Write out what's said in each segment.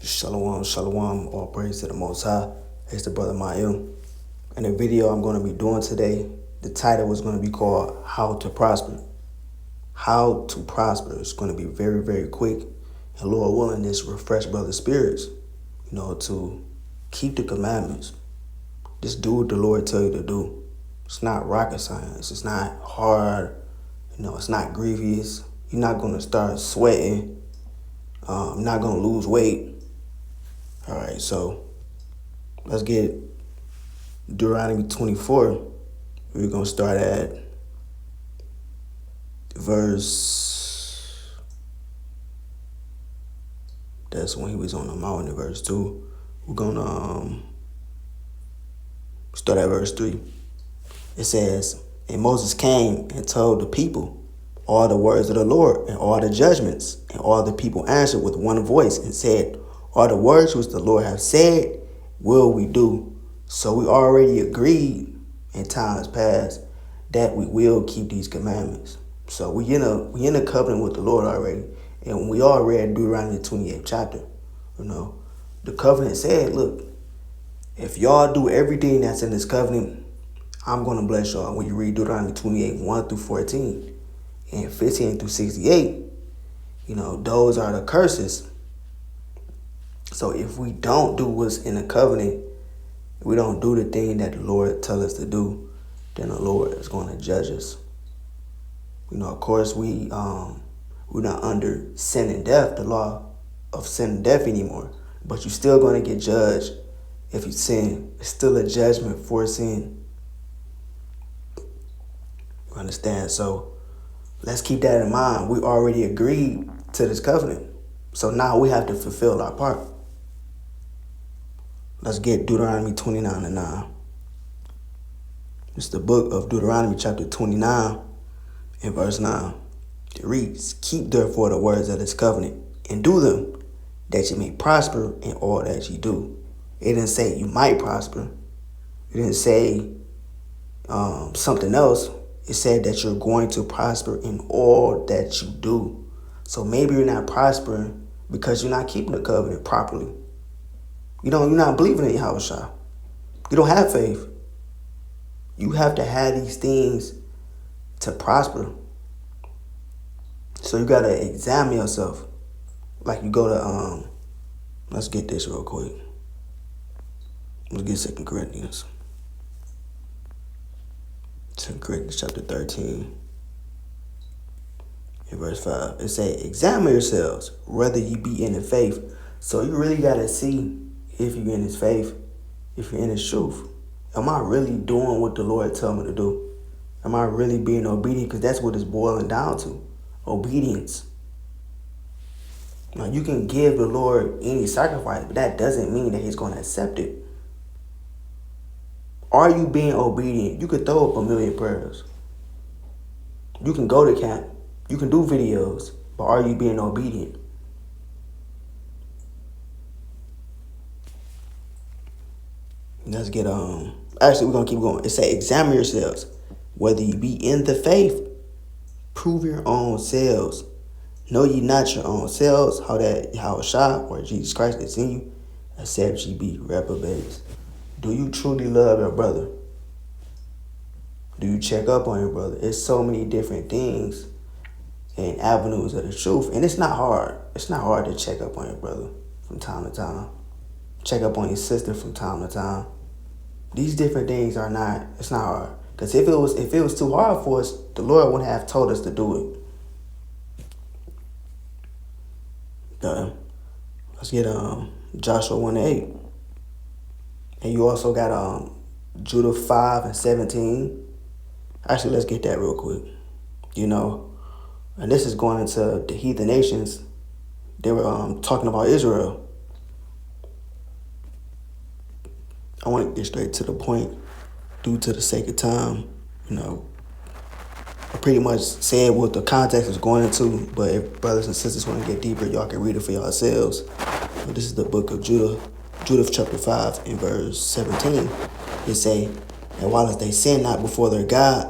Shalom, shalom, all praise to the Most High. It's the brother Mayim. And the video I'm going to be doing today, the title is going to be called How to Prosper. How to Prosper. It's going to be very, very quick. And Lord willing, this refresh brother's spirits, to keep the commandments. Just do what the Lord tell you to do. It's not rocket science. It's not hard. It's not grievous. You're not going to start sweating. You're not going to lose weight. All right, so let's get Deuteronomy 24. We're going to start at verse, that's when he was on the mountain in verse 2. We're going to start at verse 3. It says, "And Moses came and told the people all the words of the Lord and all the judgments. And all the people answered with one voice and said, all the words which the Lord hath said will we do." So we already agreed in times past that we will keep these commandments. So we in a covenant with the Lord already. And we all read Deuteronomy 28th chapter. The covenant said, look, if y'all do everything that's in this covenant, I'm going to bless y'all. When you read Deuteronomy 28, 1 through 14 and 15 through 68, those are the curses. So if we don't do what's in the covenant, we don't do the thing that the Lord tell us to do, then the Lord is going to judge us. Of course, we're not under sin and death, the law of sin and death anymore. But you're still going to get judged if you sin. It's still a judgment for sin. You understand? So let's keep that in mind. We already agreed to this covenant. So now we have to fulfill our part. Let's get Deuteronomy 29 and 9. It's the book of Deuteronomy chapter 29 and verse 9. It reads, "Keep therefore the words of this covenant and do them, that you may prosper in all that you do." It didn't say you might prosper. It didn't say something else. It said that you're going to prosper in all that you do. So maybe you're not prospering because you're not keeping the covenant properly. You're not believing in Yahushua. You don't have faith. You have to have these things to prosper. So you got to examine yourself. Like you go to, let's get this real quick. Let's get 2 Corinthians. 2 Corinthians chapter 13 and verse 5. It says, "Examine yourselves, whether you be in the faith." So you really got to see if you're in his faith, if you're in his truth. Am I really doing what the Lord tell me to do? Am I really being obedient? Because that's what it's boiling down to. Obedience. Now, you can give the Lord any sacrifice, but that doesn't mean that he's going to accept it. Are you being obedient? You could throw up a million prayers. You can go to camp. You can do videos, but are you being obedient? Let's get actually we're gonna keep going. It say, "Examine yourselves, whether you be in the faith, prove your own selves. Know ye not your own selves, how that Yahushua or Jesus Christ is in you, except ye be reprobates." Do you truly love your brother? Do you check up on your brother? It's so many different things and avenues of the truth. And it's not hard. It's not hard to check up on your brother from time to time. Check up on your sister from time to time. These different things it's not hard. Because if it was too hard for us, the Lord wouldn't have told us to do it. Let's get Joshua 1:8. And you also got Judah 5 and 17. Actually, let's get that real quick. And this is going into the heathen nations. They were talking about Israel. I want to get straight to the point due to the sake of time. I pretty much said what the context is going into, but if brothers and sisters want to get deeper, y'all can read it for yourselves. But this is the book of Judah chapter 5 and verse 17. It say, "And while they sinned not before their God,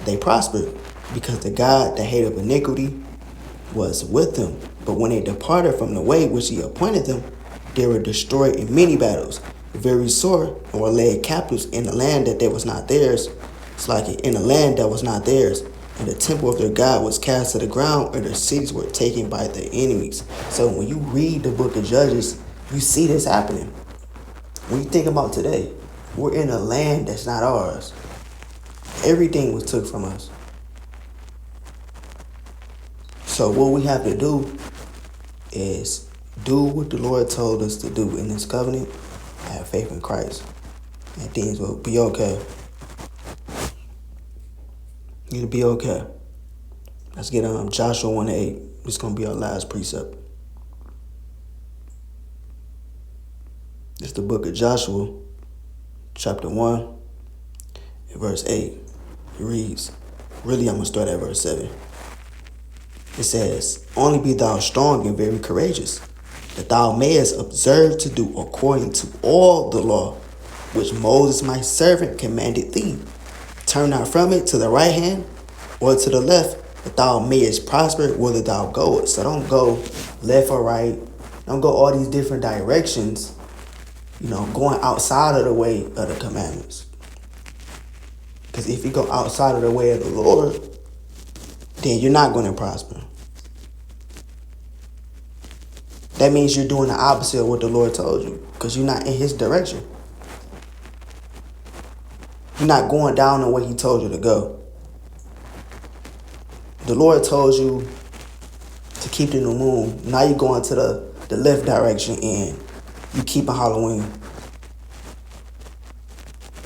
they prospered, because the God that hated iniquity was with them. But when they departed from the way which he appointed them, They were destroyed in many battles, very sore, and were led captives in the land that was not theirs. It's like in a land that was not theirs. And the temple of their God was cast to the ground, and their cities were taken by their enemies. So when you read the book of Judges, you see this happening. When you think about today, we're in a land that's not ours. Everything was took from us. So what we have to do is do what the Lord told us to do in this covenant. Have faith in Christ, and things will be okay. It'll be okay. Let's get Joshua 1:8. This is gonna be our last precept. It's the book of Joshua, chapter 1, and verse 8. It reads, really I'm gonna start at verse 7. It says, only be thou strong and very courageous, that thou mayest observe to do according to all the law which Moses my servant commanded thee. Turn not from it to the right hand or to the left, that thou mayest prosper whither thou goest. So don't go left or right. Don't go all these different directions, going outside of the way of the commandments. Because if you go outside of the way of the Lord, then you're not going to prosper. That means you're doing the opposite of what the Lord told you, because you're not in his direction. You're not going down the way he told you to go. The Lord told you to keep the new moon. Now you're going to the left direction and you keeping Halloween.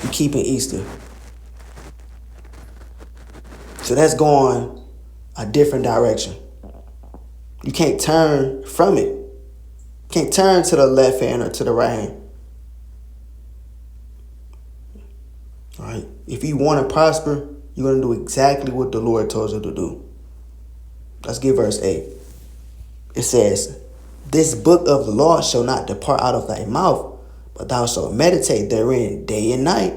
You keeping Easter. So that's going a different direction. You can't turn from it. You can't turn to the left hand or to the right hand. All right. If you want to prosper, you're going to do exactly what the Lord told you to do. Let's get verse 8. It says, this book of the law shall not depart out of thy mouth, but thou shalt meditate therein day and night,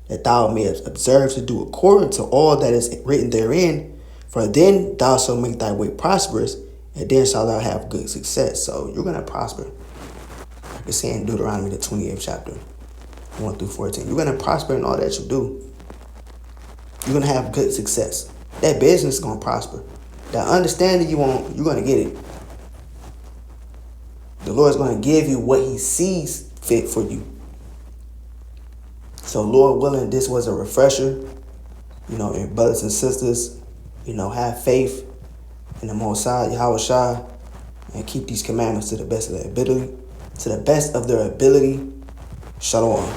that thou mayest observe to do according to all that is written therein. For then thou shalt make thy way prosperous, and then shalt thou have good success. So you're going to prosper. Like it's saying in Deuteronomy, the 28th chapter, 1 through 14. You're going to prosper in all that you do. You're going to have good success. That business is going to prosper. That understanding you want, you're going to get it. The Lord's going to give you what he sees fit for you. So Lord willing, this was a refresher, and brothers and sisters, have faith in the Most High, Yahweh Shai, and keep these commandments to the best of their ability. To the best of their ability. Shalom.